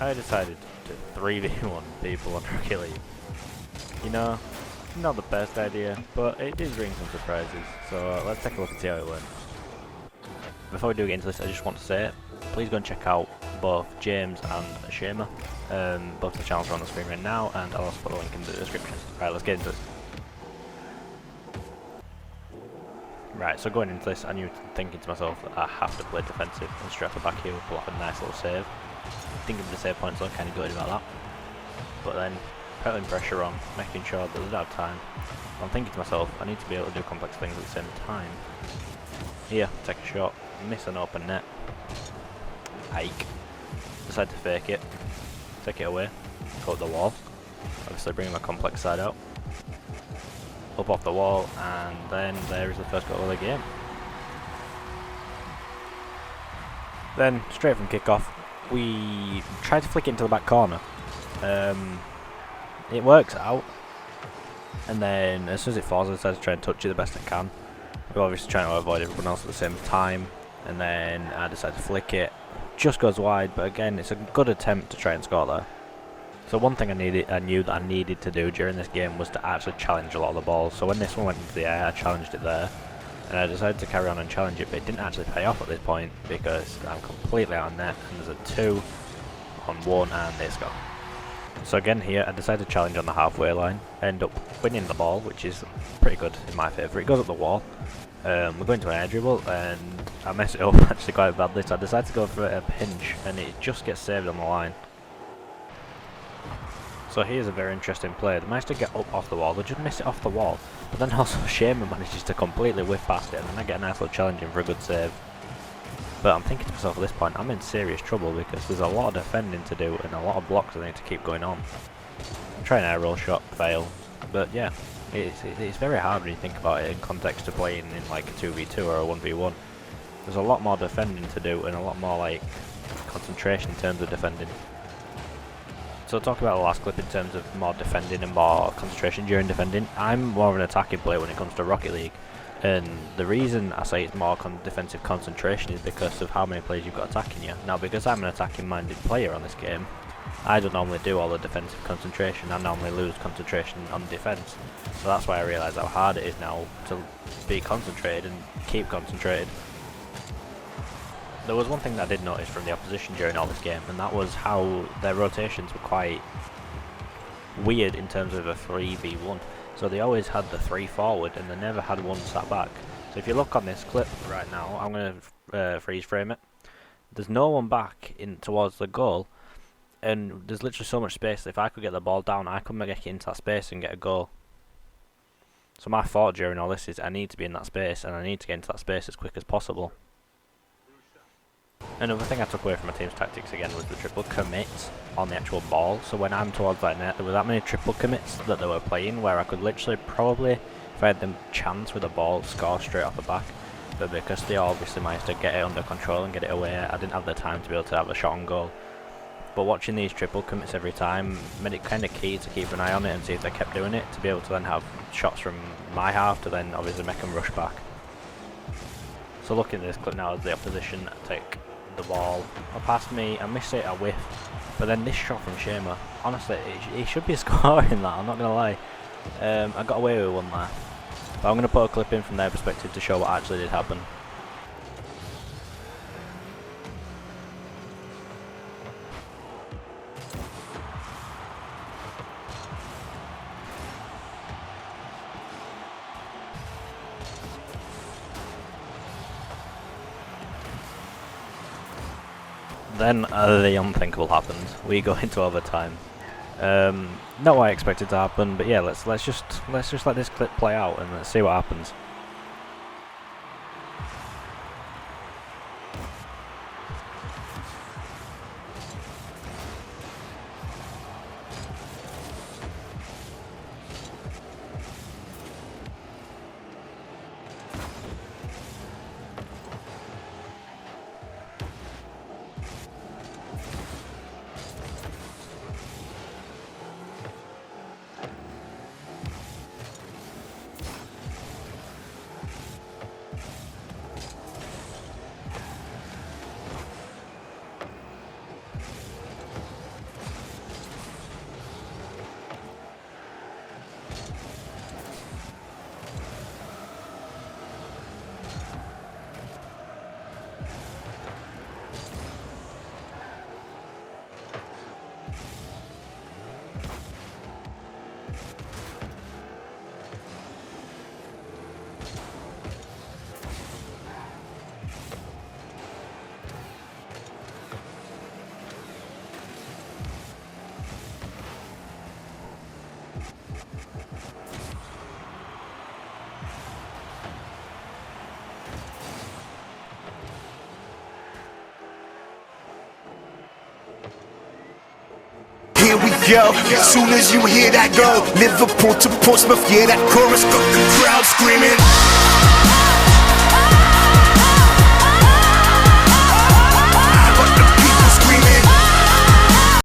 I decided to 3v1 people on Rocket League. You know, not the best idea, but it did bring some surprises, so let's take a look and see how it went. Before we do get into this, I just want to say, please go and check out both James and Shema. Both the channels are on the screen right now, and I'll also put a link in the description. Right, let's get into this. Right, so going into this, I knew thinking to myself that I have to play defensive and straight off the back here will pull off a nice little save. Thinking of the save points, so I'm kind of gutted about that. But then, putting pressure on, making sure that they don't have time. I'm thinking to myself, I need to be able to do complex things at the same time. Here, take a shot, miss an open net. Hike. Decide to fake it, take it away, go up the wall. Obviously bringing my complex side out. Up off the wall, and then there is the first goal of the game. Then, straight from kickoff, we try to flick it into the back corner. It works out, and then as soon as it falls, I decide to try and touch it the best I can. We're obviously trying to avoid everyone else at the same time, and then I decide to flick it. Just goes wide, but again, it's a good attempt to try and score there. So one thing I knew that I needed to do during this game was to actually challenge a lot of the balls. So when this one went into the air, I challenged it there, and I decided to carry on and challenge it, but it didn't actually pay off at this point because I'm completely out of net, and there's a 2 on 1, and they score. So again here, I decided to challenge on the halfway line, end up winning the ball, which is pretty good in my favour. It goes up the wall. We're going to an air dribble, and I mess it up actually quite badly, so I decided to go for a pinch, and it just gets saved on the line. So here's a very interesting play. They managed to get up off the wall, they just miss it off the wall, but then also Shema manages to completely whiff past it, and then I get a nice little challenge in for a good save. But I'm thinking to myself at this point, I'm in serious trouble because there's a lot of defending to do and a lot of blocks I need to keep going on. I'm trying an air roll shot, fail, but yeah, it's very hard when you think about it in context of playing in like a 2v2 or a 1v1. There's a lot more defending to do and a lot more like concentration in terms of defending. So talk about the last clip in terms of more defending and more concentration during defending. I'm more of an attacking player when it comes to Rocket League, and the reason I say it's more defensive concentration is because of how many players you've got attacking you. Now, because I'm an attacking minded player on this game, I don't normally do all the defensive concentration. I normally lose concentration on defence, so that's why I realise how hard it is now to be concentrated and keep concentrated. There was one thing that I did notice from the opposition during all this game, and that was how their rotations were quite weird in terms of a 3v1. So they always had the 3 forward, and they never had 1 sat back. So if you look on this clip right now, I'm going to freeze frame it. There's no one back in towards the goal, and there's literally so much space that if I could get the ball down, I could get it into that space and get a goal. So my thought during all this is I need to be in that space, and I need to get into that space as quick as possible. Another thing I took away from my team's tactics again was the triple commits on the actual ball. So when I'm towards that net, there were that many triple commits that they were playing where I could literally probably, if I had the chance with the ball, score straight off the back. But because they obviously managed to get it under control and get it away, I didn't have the time to be able to have a shot on goal. But watching these triple commits every time made it kind of key to keep an eye on it and see if they kept doing it, to be able to then have shots from my half to then obviously make them rush back. So looking at this clip now as the opposition take the ball past me, I miss it, I whiff, but then this shot from Shema, honestly, he should be scoring that, I'm not going to lie. I got away with one there, but I'm going to put a clip in from their perspective to show what actually did happen. Then the unthinkable happened. We go into overtime. Not what I expected to happen, but yeah, let's just let this clip play out and let's see what happens. Here we go, soon as you hear that go, Liverpool to Portsmouth, yeah, that chorus got the crowd screaming.